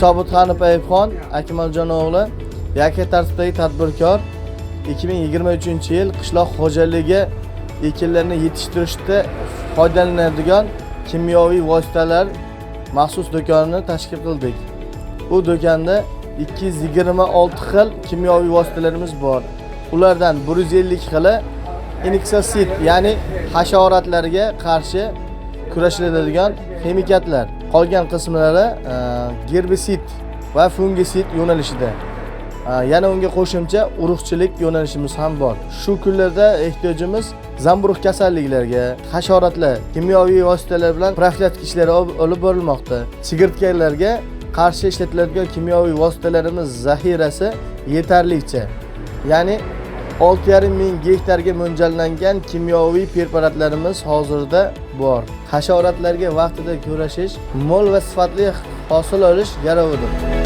Sobitxonov Ayibxon Akmaljon o'g'li yakka tartibdagi tadbirkor 2023-yil qishloq xo'jaligi ekinlarini yetishtirishda foydalanadigan kimyoviy vositalar maxsus do'konini tashkil qildik. Bu do'konda 226 xil kimyoviy vositalarimiz bor. Ulardan 150 xili inseksid, ya'ni hasharotlarga qarshi kurashiladigan ximikatlar. Qolgan qismlari gerbisid va fungisid yo'nalishida. Yana unga qo'shimcha urug'chilik yo'nalishimiz ham bor. Shu kunlarda ehtiyojimiz zamburug' kasalliklariga, hasharotlar, kimyoviy vositalar bilan profilaktik ishlar olib borilmoqda. Chigirtkalarga qarshi ishlatiladigan kimyoviy vositalarimiz zaxirasi yetarlicha. Ya'ni 6,5 ming gektarga mo'ljallangan kimyoviy preparatlarimiz hozirda bor. Hasharotlarga vaqtida kurashish, mo'l va sifatli hosil olish garovidir.